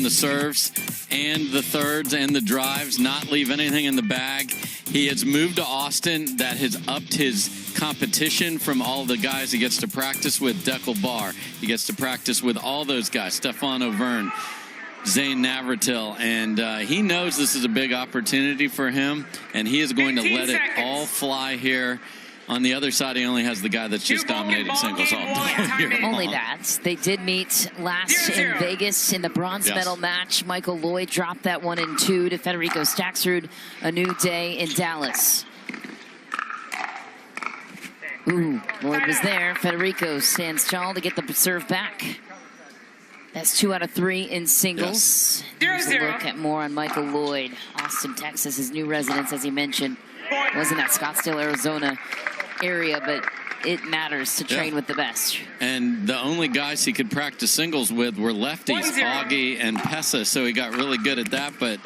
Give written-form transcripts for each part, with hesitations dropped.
the serves and the thirds and the drives, not leave anything in the bag. He has moved to Austin. That has upped his competition from all the guys he gets to practice with. Deckel Barr, he gets to practice with all those guys, Stefano Verne, Zane Navratil, and he knows this is a big opportunity for him, and he is going to let it all fly here. On the other side, he only has the guy that's just dominated singles all year long. Only that. They did meet last in Vegas in the bronze medal match. Michael Loyd dropped that one in 2 to Federico Staksrud. A new day in Dallas. Ooh, Loyd was there. Federico stands tall to get the serve back. That's 2 out of 3 in singles. Here's a look at more on Michael Loyd. Austin, Texas, his new residence, as he mentioned. Was in that Scottsdale, Arizona area, but it matters to train with the best. And the only guys he could practice singles with were lefties, Augie and Pessa, so he got really good at that. But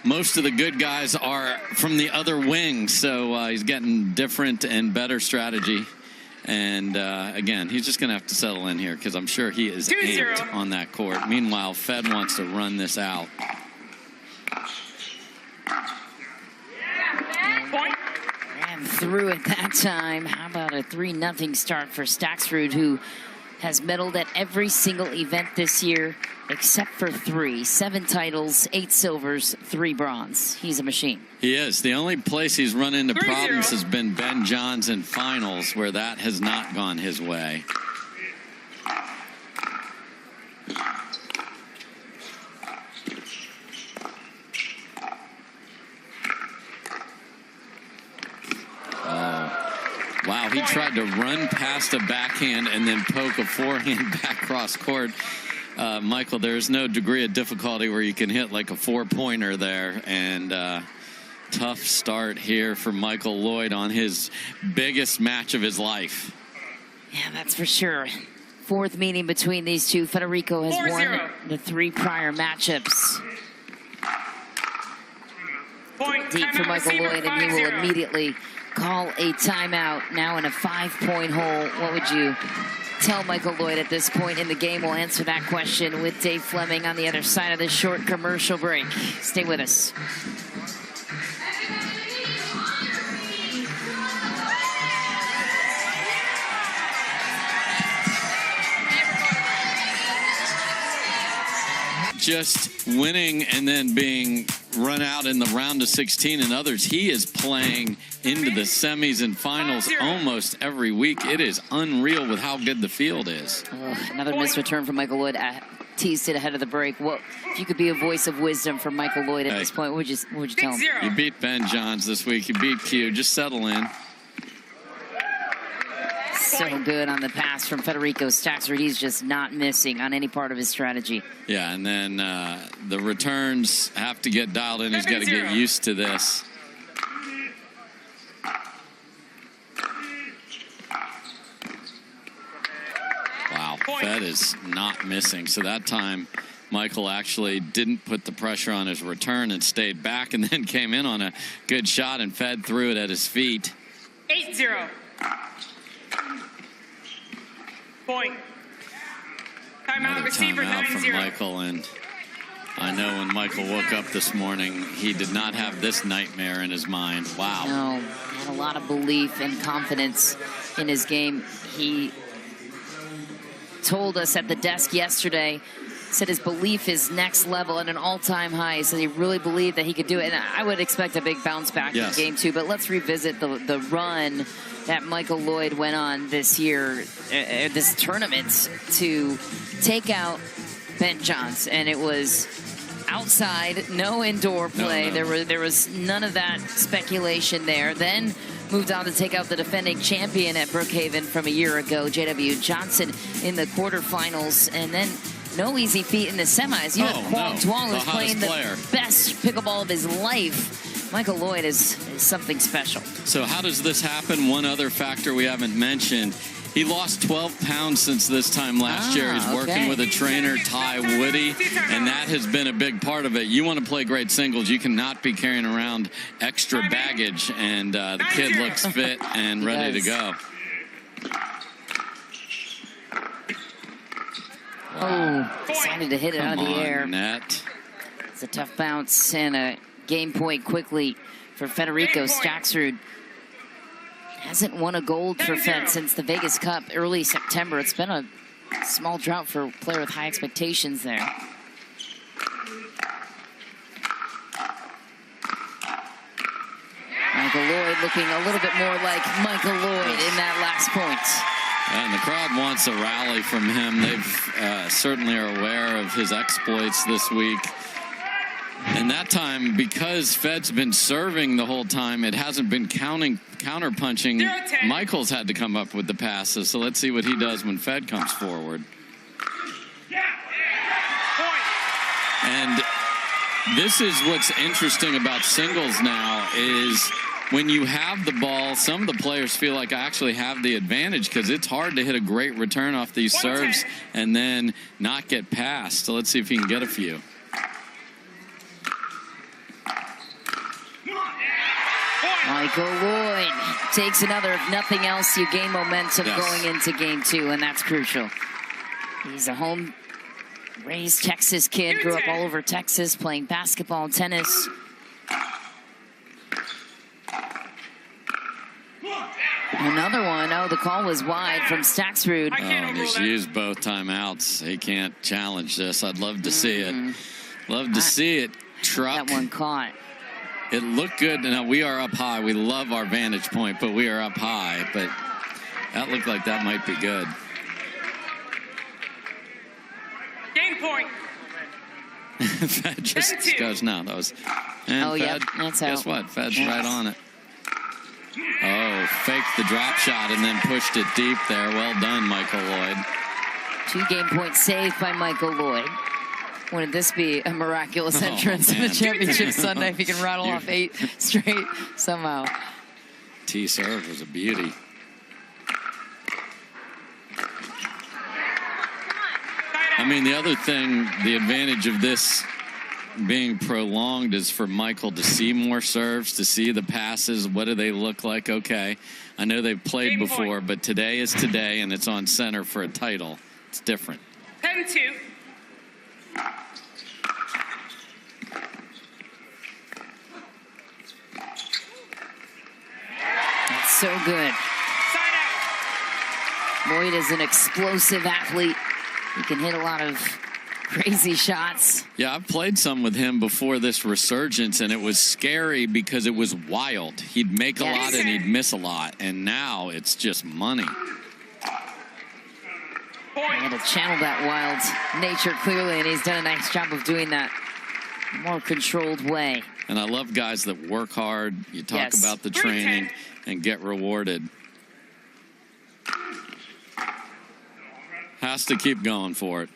most of the good guys are from the other wing, so he's getting different and better strategy. And again, he's just going to have to settle in here because I'm sure he is amped on that court. Meanwhile, Fed wants to run this out. And through at that time. How about a 3-0 start for Staksrud, who has medaled at every single event this year except for 3. 7 titles, 8 silvers, 3 bronze. He's a machine. He is. The only place he's run into problems has been Ben Johns in finals, where that has not gone his way. Wow, he tried to run past a backhand and then poke a forehand back cross court. Michael, there's no degree of difficulty where you can hit like a 4-pointer there. And tough start here for Michael Loyd on his biggest match of his life. Yeah, that's for sure. 4th meeting between these two. Federico has won the 3 prior matchups. Deep for Michael Loyd, and he will immediately call a timeout. Now in a 5-point hole. What would you tell Michael Loyd at this point in the game? We'll answer that question with Dave Fleming on the other side of this short commercial break. Stay with us. Just winning and then being run out in the round of 16 and others. He is playing into the semis and finals almost every week. It is unreal with how good the field is. Another missed return from Michael Loyd. Teased it ahead of the break. What if you could be a voice of wisdom for Michael Loyd at this point? What would you tell him? You beat Ben Johns this week. You beat Q. Just settle in. So good on the pass from Federico Staksrud. He's just not missing on any part of his strategy. Yeah, and then the returns have to get dialed in. He's got to get used to this. Wow, Fed is not missing. So that time, Michael actually didn't put the pressure on his return and stayed back, and then came in on a good shot, and Fed threw it at his feet. 8-0. Point. Timeout, receiver, timeout from 9-0. Michael, and I know when Michael woke up this morning, he did not have this nightmare in his mind. Wow. No, had a lot of belief and confidence in his game. He told us at the desk yesterday, said his belief is next level at an all-time high. He said he really believed that he could do it, and I would expect a big bounce back in game 2. But let's revisit the run that Michael Loyd went on this year, this tournament, to take out Ben Johns. And it was outside, no indoor play. No. There was none of that speculation there. Then moved on to take out the defending champion at Brookhaven from a year ago, J.W. Johnson, in the quarterfinals. And then no easy feat in the semis. You had Quang Duong, who's playing the best pickleball of his life. Michael Loyd is something special. So how does this happen? One other factor we haven't mentioned. He lost 12 pounds since this time last year. He's working with a trainer, Ty Woody, and that has been a big part of it. You want to play great singles, you cannot be carrying around extra baggage, and the kid looks fit and ready to go. Oh, decided to hit it out of the air. Net. It's a tough bounce and a game point quickly for Federico Staksrud. Hasn't won a gold for Fed since the Vegas Cup early September. It's been a small drought for a player with high expectations there. Michael Loyd looking a little bit more like Michael Loyd in that last point. And the crowd wants a rally from him. They've certainly are aware of his exploits this week. And that time, because Fed's been serving the whole time, it hasn't been counter-punching. Michael's had to come up with the passes. So let's see what he does when Fed comes forward. And this is what's interesting about singles now is when you have the ball, some of the players feel like I actually have the advantage because it's hard to hit a great return off these serves and then not get past. So let's see if he can get a few. Michael Loyd takes another. If nothing else, you gain momentum going into game two, and that's crucial. He's a home-raised Texas kid, grew up all over Texas playing basketball and tennis. Another one. Oh, the call was wide from Staksrud. Oh, he's used both timeouts. He can't challenge this. I'd love to see it. Love to see it. Truck. That one caught. It looked good. Now, we are up high. We love our vantage point, but we are up high. But that looked like that might be good. Game point. Fed just goes, no, that was... And oh, Fed, yeah, that's out. Guess what? Fed's right on it. Oh, faked the drop shot and then pushed it deep there. Well done, Michael Loyd. 2 game points saved by Michael Loyd. Wouldn't this be a miraculous entrance in the championship Sunday if he can rattle off 8 straight somehow? T-serve was a beauty. I mean, the other thing, the advantage of this being prolonged is for Michael to see more serves, to see the passes. What do they look like? Okay, I know they've played before, but today is today, and it's on center for a title. It's different. 10-2. That's so good. Loyd is an explosive athlete. He can hit a lot of crazy shots. Yeah, I've played some with him before this resurgence, and it was scary because it was wild. He'd make a lot and he'd miss a lot, and now it's just money. I had to channel that wild nature clearly, and he's done a nice job of doing that in a more controlled way. And I love guys that work hard. You talk about the training and get rewarded. Has to keep going for it.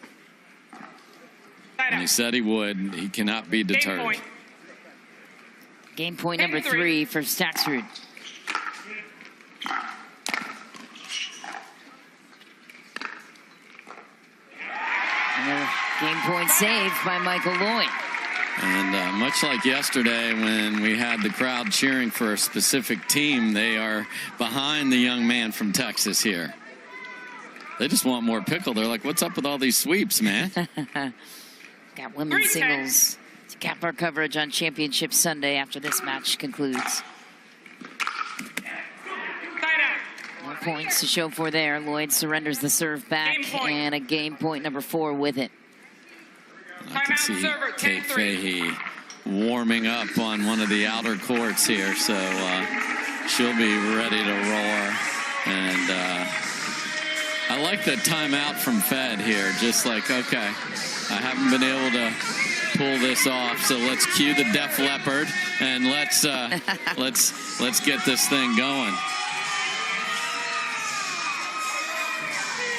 And he said he would. He cannot be deterred. Game point number 3 for Staksrud. Another game point saved by Michael Loyd. And much like yesterday when we had the crowd cheering for a specific team, they are behind the young man from Texas here. They just want more pickle. They're like, what's up with all these sweeps, man? Got women's singles to cap our coverage on Championship Sunday after this match concludes. More points to show for there. Loyd surrenders the serve back and a game point number 4 with it. I can see Kate Fahey warming up on one of the outer courts here, so she'll be ready to roar. And I like the timeout from Fed here. Just like, okay, I haven't been able to pull this off, so let's cue the Def Leppard and let's get this thing going.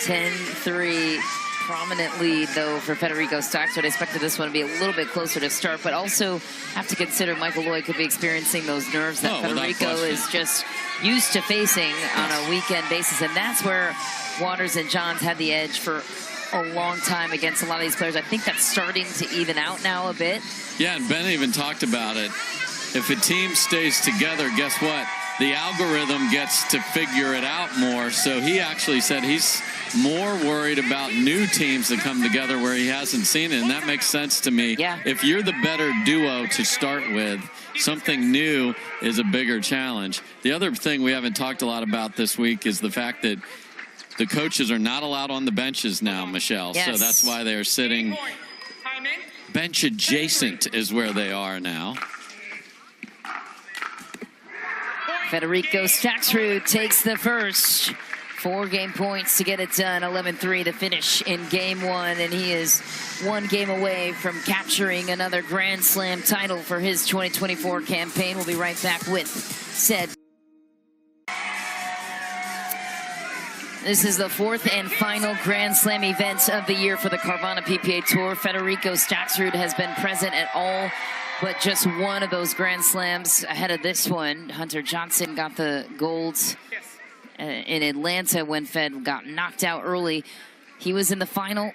10-3. Prominent lead, though, for Federico Staksrud. I expected this one to be a little bit closer to start, but also have to consider Michael Loyd could be experiencing those nerves that Federico is just used to facing on a weekend basis, and that's where Waters and Johns had the edge for a long time against a lot of these players. I think that's starting to even out now a bit. Yeah, and Ben even talked about it. If a team stays together, guess what? the algorithm gets to figure it out more. So he actually said he's more worried about new teams that come together where he hasn't seen it, and that makes sense to me. Yeah. If you're the better duo to start with, something new is a bigger challenge. The other thing we haven't talked a lot about this week is the fact that the coaches are not allowed on the benches now, Michelle. Yes. So that's why they're sitting bench adjacent is where they are now. Federico Staksrud takes the first. 4 game points to get it done. 11-3 to finish in game 1, and he is 1 game away from capturing another Grand Slam title for his 2024 campaign. We'll be right back with said. This is the 4th and final Grand Slam event of the year for the Carvana PPA Tour. Federico Staksrud has been present at all but just one of those Grand Slams ahead of this one. Hunter Johnson got the gold in Atlanta when Fed got knocked out early. He was in the final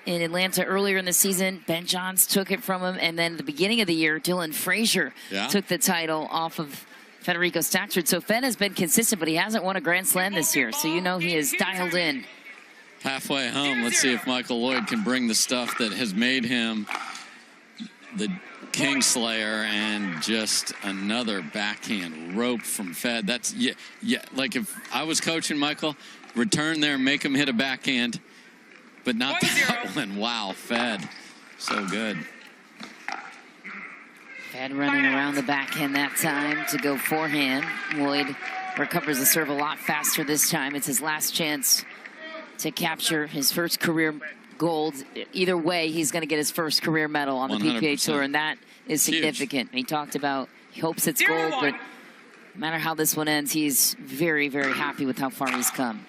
in Atlanta earlier in the season. Ben Johns took it from him, and then at the beginning of the year, Dylan Frazier took the title off of Federico Staksrud. So Fed has been consistent, but he hasn't won a Grand Slam this year, so you know he is dialed in. Halfway home, let's see if Michael Loyd can bring the stuff that has made him the Kingslayer, and just another backhand rope from Fed. That's, yeah, like if I was coaching Michael, return there, make him hit a backhand, but not that one. Wow, Fed, so good. Fed running around the backhand that time to go forehand. Loyd recovers the serve a lot faster this time. It's his last chance to capture his first career gold. Either way, he's going to get his first career medal on the 100%. PPA Tour, and that is significant. He talked about he hopes it's gold, but no matter how this one ends, he's very, very happy with how far he's come.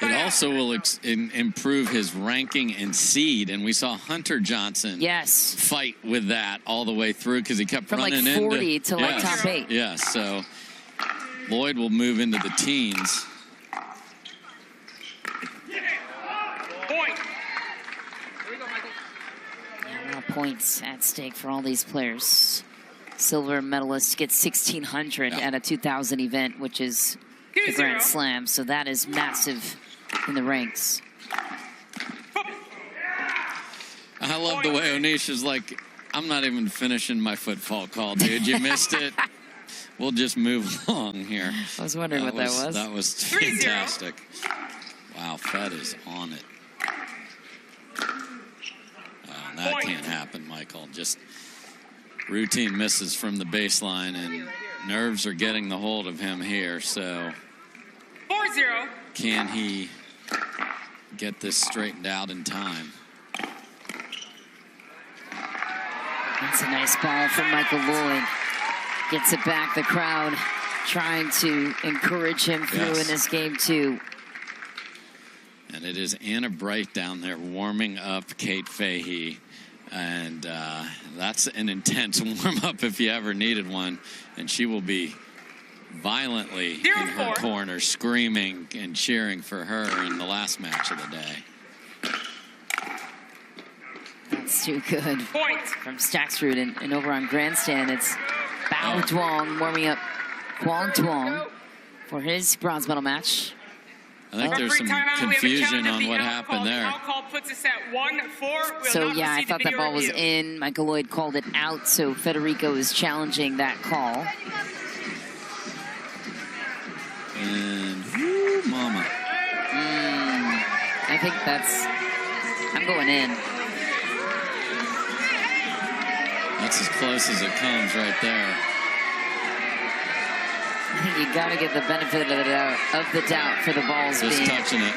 It also will improve his ranking and seed, and we saw Hunter Johnson fight with that all the way through because he kept from running like 40 into, to like top 8. Yes, so Loyd will move into the teens. A lot of points at stake for all these players. Silver medalist gets 1,600 at a 2,000 event, which is the Grand Slam, so that is massive in the ranks. I love the way Onish is like, I'm not even finishing my footfall call, dude. You missed it. We'll just move along here. I was wondering what that was. That was fantastic. Wow, Fed is on it. That can't happen, Michael. Just routine misses from the baseline, and nerves are getting the hold of him here. So 4-0. Can he get this straightened out in time? That's a nice ball from Michael Loyd. Gets it back. The crowd trying to encourage him through in this game, too. And it is Anna Bright down there warming up Kate Fahey. And that's an intense warm-up if you ever needed one. And she will be violently in her corner, screaming and cheering for her in the last match of the day. That's too good. Point from Staksrud. And over on Grandstand, it's Bao Duong warming up Quang Tuong for his bronze medal match. I think there's some confusion on what happened there. So, yeah, I thought that ball was in. Michael Loyd called it out, so Federico is challenging that call. And, whoo, mama. I think that's, I'm going in. That's as close as it comes right there. I think you got to get the benefit of the doubt for the balls just being touching it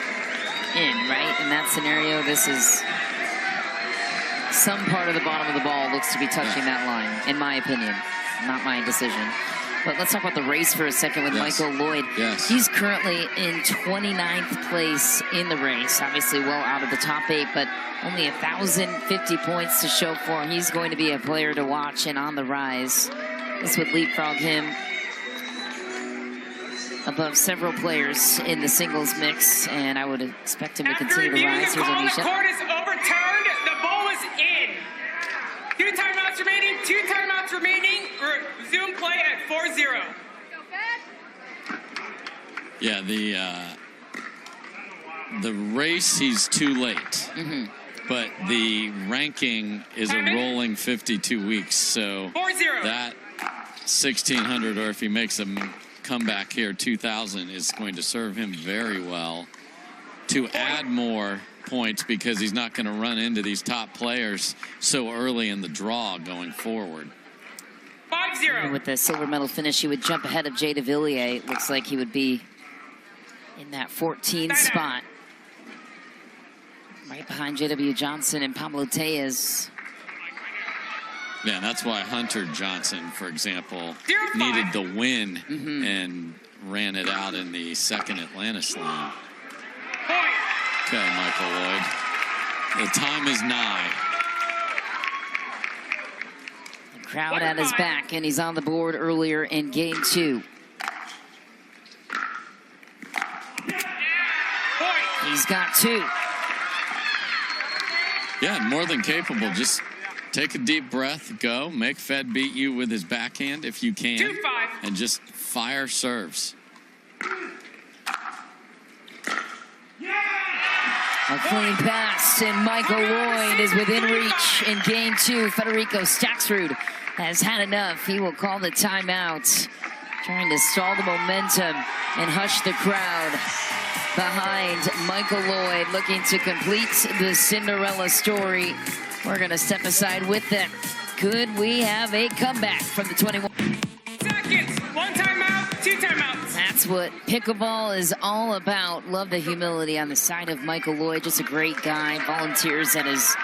in, right? In that scenario, this is some part of the bottom of the ball looks to be touching that line, in my opinion. Not my decision. But let's talk about the race for a second with Michael Loyd. He's currently in 29th place in the race, obviously well out of the top 8, but only 1,050 points to show for him. He's going to be a player to watch and on the rise. This would leapfrog him above several players in the singles mix, and I would expect him to continue to rise. Here's Anisha. The court is overturned. The ball is in. 2 timeouts remaining. 2 timeouts remaining. Resume play at 4 Yeah, the race, he's too late. But the ranking is a rolling 52 weeks. So 4-0. that 1,600, or if he makes a comeback here, 2,000, is going to serve him very well to add more points, because he's not going to run into these top players so early in the draw going forward. 5-0. With the silver medal finish, he would jump ahead of Jay DeVilliers. It looks like he would be in that 14 spot. Right behind J.W. Johnson and Pablo Tellez. Yeah, and that's why Hunter Johnson, for example, 0-5. needed the win and ran it out in the second Atlanta Slam. Point. Okay, Michael Loyd. The time is nigh. The crowd at his back, and he's on the board earlier in game 2. Point. He's got 2. Yeah, more than capable. Just take a deep breath, go, make Fed beat you with his backhand if you can, 2-5. and just fire serves. A clean pass, and Michael Loyd is within reach in game 2. Federico Staksrud has had enough. He will call the timeout, trying to stall the momentum and hush the crowd behind Michael Loyd, looking to complete the Cinderella story. We're going to step aside with them. Could we have a comeback from the 21? Seconds. 1 timeout, 2 timeouts. That's what pickleball is all about. Love the humility on the side of Michael Loyd. Just a great guy. Volunteers at his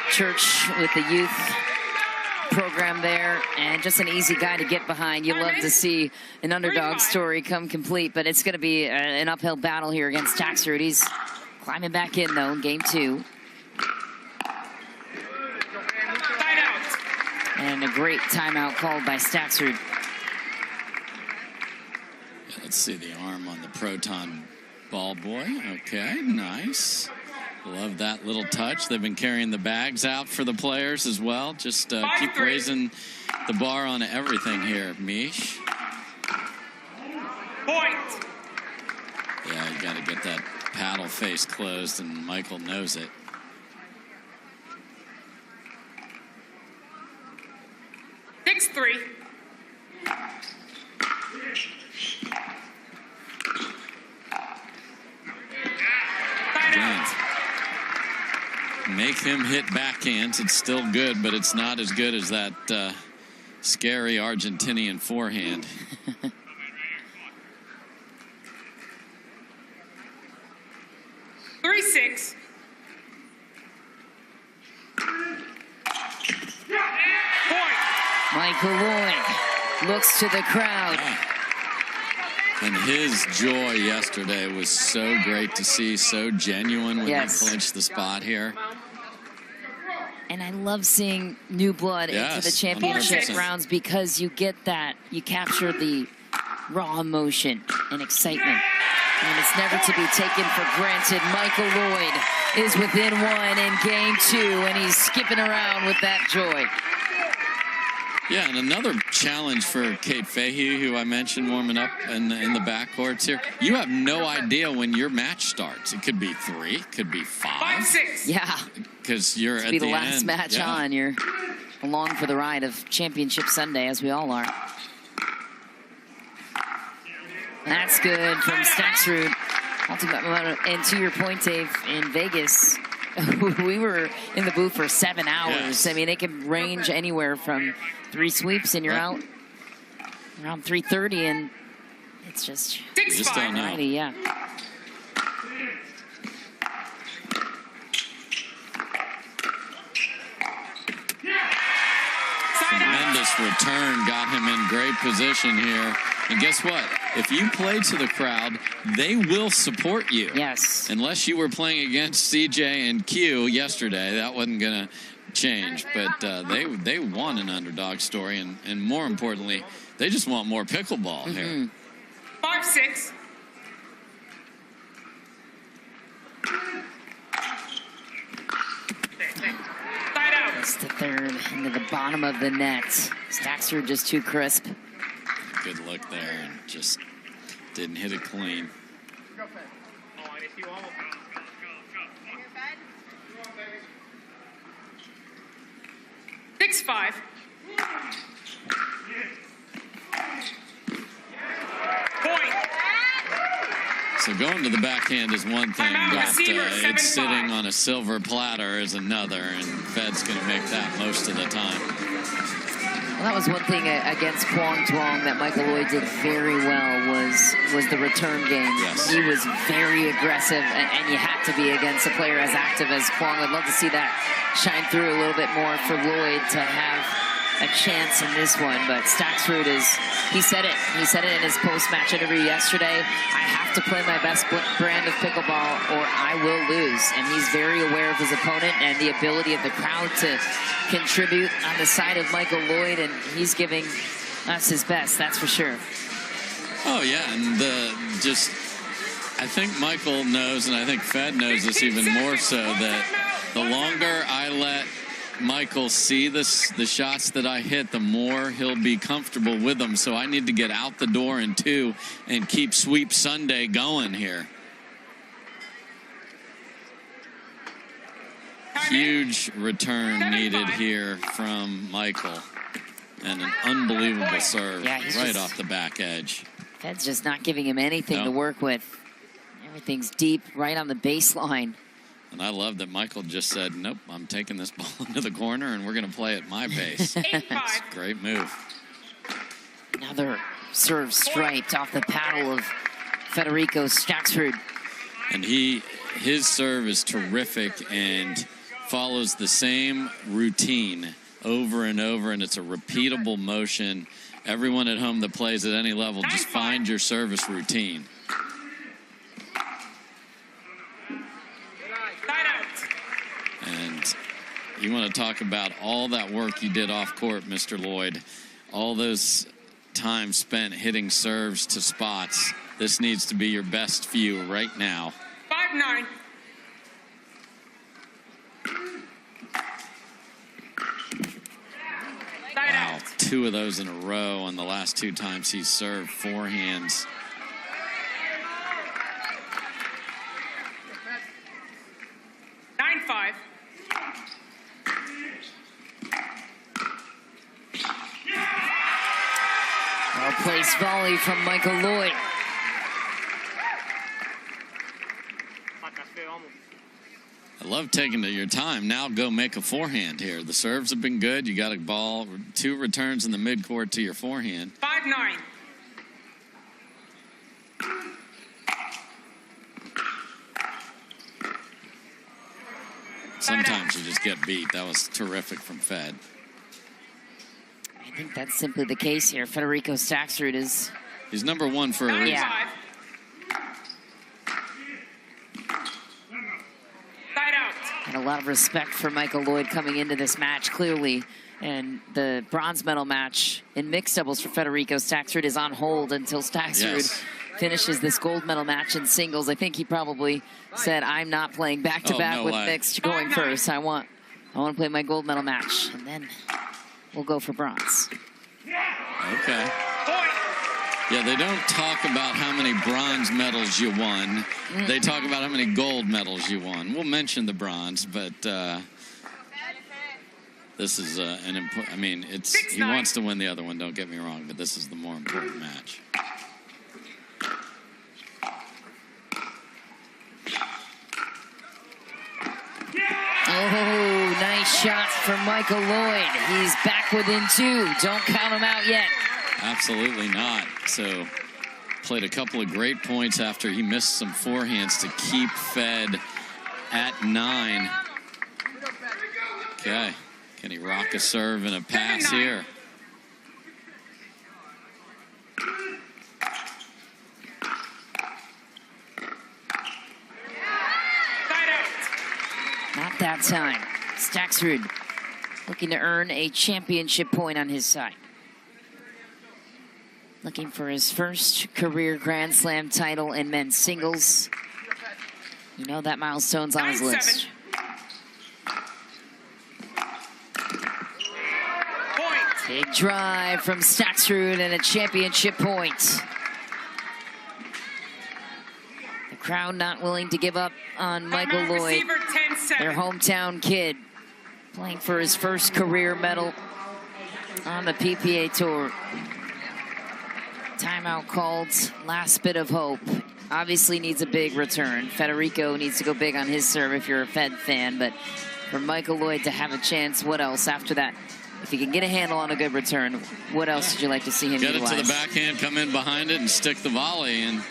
church with the youth program there, and just an easy guy to get behind. You love to see an underdog story come complete, but it's going to be an uphill battle here against Staksrud. He's climbing back in, though, in game 2. And a great timeout called by Staksrud. Let's see the arm on the Proton ball boy. Okay, nice. Love that little touch. They've been carrying the bags out for the players as well. Just keep raising the bar on everything here, Mish. Point. Yeah, you got to get that paddle face closed, and Michael knows it. Six, 3. Again, make him hit backhands. It's still good, but it's not as good as that scary Argentinian forehand. 3-6. Point. Michael Loyd looks to the crowd. And his joy yesterday was so great to see, so genuine when he clinched the spot here. And I love seeing new blood into the championship 100%. rounds, because you get that, you capture the raw emotion and excitement. And it's never to be taken for granted. Michael Loyd is within 1 in game 2, and he's skipping around with that joy. Yeah, and another challenge for Kate Fahey, who I mentioned warming up in the backcourts here. You have no idea when your match starts. It could be 3, could be 5. 5-6. Yeah. Because you're at Be the the last end. match on. You're along for the ride of Championship Sunday, as we all are. That's good from Staksrud. And to your point, Dave, in Vegas, we were in the booth for 7 hours. Yes. I mean, it can range anywhere from 3 sweeps, and you're out around 3:30, and it's just 6-5. righty, yeah. Tremendous return, got him in great position here. And guess what? If you play to the crowd, they will support you. Yes. Unless you were playing against CJ and Q yesterday, that wasn't going to change. But they want an underdog story, and more importantly, they just want more pickleball here. 5-6. Side out. That's the third into the bottom of the net. Staksrud just too crisp. Good look there, and just Didn't hit it clean. 6-5. Point. So going to the backhand is one thing, but it's sitting on a silver platter is another, and Fed's going to make that most of the time. Well, that was one thing against Kwong Tuong that Michael Loyd did very well was the return game. Yes. He was very aggressive, and you have to be against a player as active as Kwong. I'd love to see that shine through a little bit more for Loyd to have a chance in this one. But Staksrud he said it in his post-match interview yesterday. I have to play my best brand of pickleball or I will lose. And he's very aware of his opponent and the ability of the crowd to contribute on the side of Michael Loyd, and he's giving us his best, that's for sure. Oh yeah, and I think Michael knows, and I think Fed knows this even more so, that the longer I let Michael see the shots that I hit, the more he'll be comfortable with them. So I need to get out the door in 2 and keep Sweep Sunday going here. Huge return needed here from Michael. And an unbelievable serve right off the back edge. Fed's just not giving him anything to work with. Everything's deep, right on the baseline. And I love that Michael just said, nope, I'm taking this ball into the corner and we're going to play at my pace. It's a great move. Another serve striped off the paddle of Federico Staksrud. And his serve is terrific and follows the same routine over and over, and it's a repeatable motion. Everyone at home that plays at any level, just find your service routine. And you want to talk about all that work you did off court, Mr. Loyd. All those times spent hitting serves to spots. This needs to be your best few right now. 5-9. Wow, 2 of those in a row on the last 2 times he's served forehands. Well-placed volley from Michael Loyd. I love taking your time. Now go make a forehand here. The serves have been good. You got a ball, 2 returns in the midcourt to your forehand. 5-9. Sometimes you just get beat. That was terrific from Fed. I think that's simply the case here. Federico Staksrud is... He's number 1 for a reason. Yeah. And a lot of respect for Michael Loyd coming into this match, clearly. And the bronze medal match in mixed doubles for Federico Staksrud is on hold until Staksrud finishes this gold medal match in singles. I think he probably said, I'm not playing back-to-back with mixed going first. I want to play my gold medal match, and then we'll go for bronze. Okay. Yeah, they don't talk about how many bronze medals you won. They talk about how many gold medals you won. We'll mention the bronze, but this is an important. I mean, he wants to win the other one. Don't get me wrong, but this is the more important match. Oh, nice shots from Michael Loyd. He's back within 2. Don't count him out yet. Absolutely not. So played a couple of great points after he missed some forehands to keep Fed at 9. Okay. Can he rock a serve and a pass here? Not that time. Staksrud looking to earn a championship point on his side. Looking for his first career Grand Slam title in men's singles. You know that milestone's on his list. Big drive from Staksrud and a championship point. Crowd not willing to give up on Michael Timeout, Loyd, receiver, 10-7. their hometown kid, playing for his first career medal on the PPA Tour. Timeout called, last bit of hope. Obviously needs a big return. Federico needs to go big on his serve if you're a Fed fan, but for Michael Loyd to have a chance, what else after that? If he can get a handle on a good return, what else would you like to see him utilize? Get it to the backhand, come in behind it, and stick the volley. And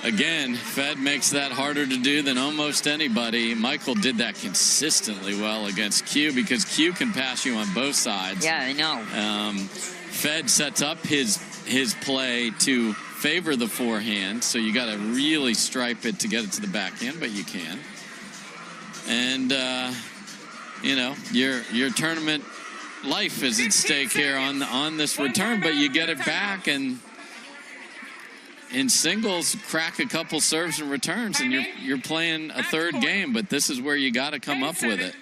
again, Fed makes that harder to do than almost anybody. Michael did that consistently well against Q because Q can pass you on both sides. Yeah, I know. Fed sets up his play to favor the forehand, so you got to really stripe it to get it to the backhand, but you can. And you know, your tournament life is at stake here on this return, but you get it back, and in singles, crack a couple serves and returns, and you're playing a third game. But this is where you got to come up with it.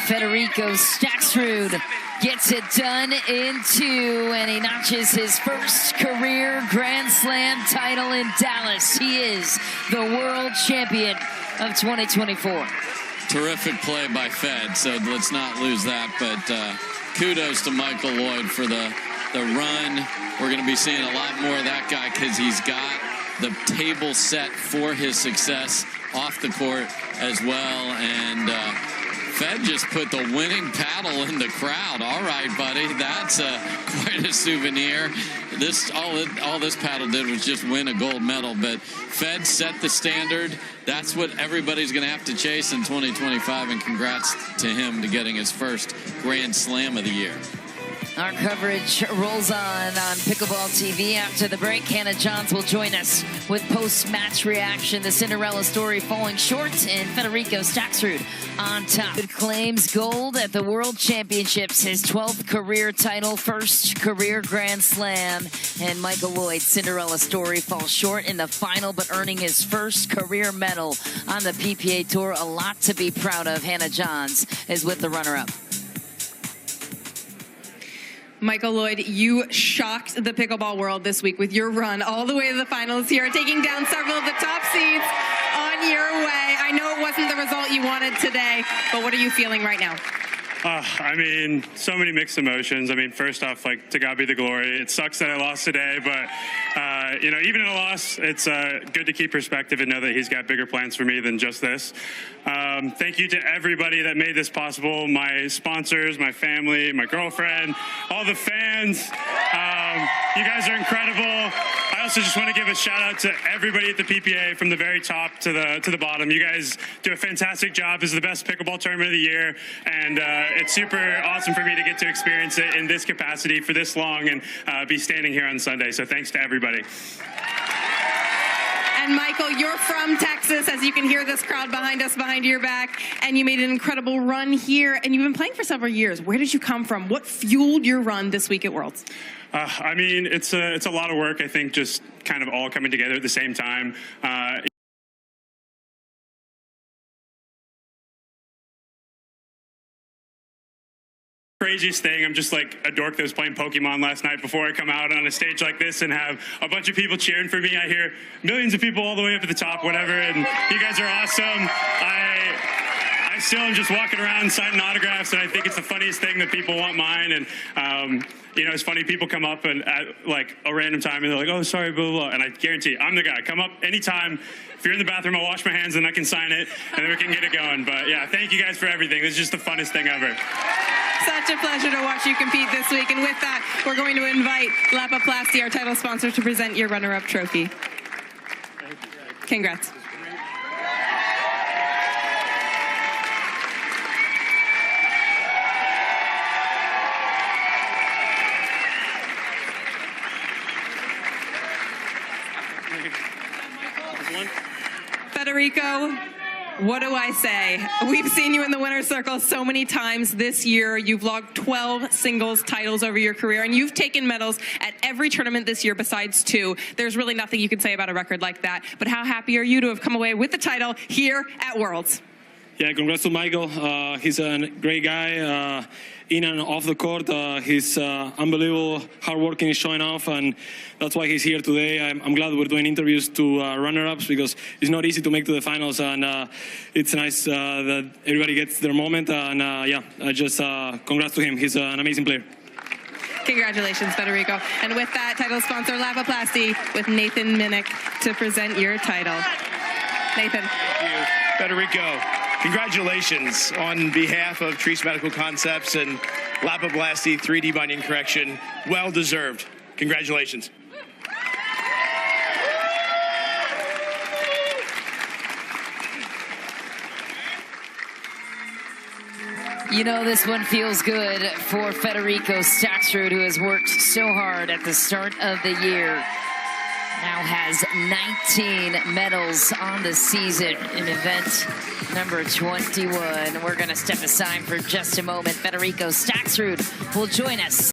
Federico Staksrud gets it done in 2, and he notches his first career Grand Slam title in Dallas. He is the world champion of 2024. Terrific play by Fed, so let's not lose that. But kudos to Michael Loyd for the run. We're going to be seeing a lot more of that guy because he's got the table set for his success off the court as well. And Fed just put the winning paddle in the crowd. All right, buddy, that's quite a souvenir. All this paddle did was just win a gold medal, but Fed set the standard. That's what everybody's going to have to chase in 2025, and congrats to him to getting his first Grand Slam of the year. Our coverage rolls on Pickleball TV. After the break, Hannah Johns will join us with post-match reaction. The Cinderella story falling short, and Federico Staksrud on top. Claims gold at the World Championships, his 12th career title, first career Grand Slam. And Michael Loyd, Cinderella story, falls short in the final, but earning his first career medal on the PPA Tour. A lot to be proud of. Hannah Johns is with the runner-up. Michael Loyd, you shocked the pickleball world this week with your run all the way to the finals here, taking down several of the top seeds on your way. I know it wasn't the result you wanted today, but what are you feeling right now? I mean, so many mixed emotions. I mean, first off, like, to God be the glory. It sucks that I lost today, but, you know, even in a loss, it's good to keep perspective and know that he's got bigger plans for me than just this. Thank you to everybody that made this possible, my sponsors, my family, my girlfriend, all the fans. You guys are incredible. I also just want to give a shout out to everybody at the PPA from the very top to the bottom. You guys do a fantastic job. This is the best pickleball tournament of the year, and it's super awesome for me to get to experience it in this capacity for this long and be standing here on Sunday. So thanks to everybody. And Michael, you're from Texas, as you can hear this crowd behind us, behind your back, and you made an incredible run here, and you've been playing for several years. Where did you come from? What fueled your run this week at Worlds? I mean, it's a lot of work. I think just kind of all coming together at the same time. Craziest thing, I'm just like a dork that was playing Pokemon last night before I come out on a stage like this and have a bunch of people cheering for me. I hear millions of people all the way up at the top, whatever, and you guys are awesome. I still am just walking around signing autographs, and I think it's the funniest thing that people want mine. And you know, it's funny, people come up and at like a random time and they're like, oh, sorry, blah, blah, blah. And I guarantee I'm the guy. Come up anytime. If you're in the bathroom, I'll wash my hands and I can sign it, and then we can get it going. But yeah, thank you guys for everything. This is just the funnest thing ever. Such a pleasure to watch you compete this week. And with that, we're going to invite Lapiplasty, our title sponsor, to present your runner-up trophy. Congrats. Federico, what do I say? We've seen you in the winner's circle so many times this year. You've logged 12 singles titles over your career, and you've taken medals at every tournament this year besides 2. There's really nothing you can say about a record like that. But how happy are you to have come away with the title here at Worlds? Yeah, congrats to Michael. He's a great guy. In and off the court, he's unbelievable, hardworking, he's showing off, and that's why he's here today. I'm glad we're doing interviews to runner-ups because it's not easy to make to the finals, and it's nice that everybody gets their moment. And yeah, congrats to him. He's an amazing player. Congratulations, Federico. And with that, title sponsor Lapiplasty with Nathan Minnick to present your title. Nathan. Thank you, Federico. Congratulations on behalf of Treese Medical Concepts and Lapiplasty 3D bunion correction. Well deserved. Congratulations. You know, this one feels good for Federico Staksrud, who has worked so hard at the start of the year. Now has 19 medals on the season in event number 21. We're going to step aside for just a moment. Federico Staksrud will join us.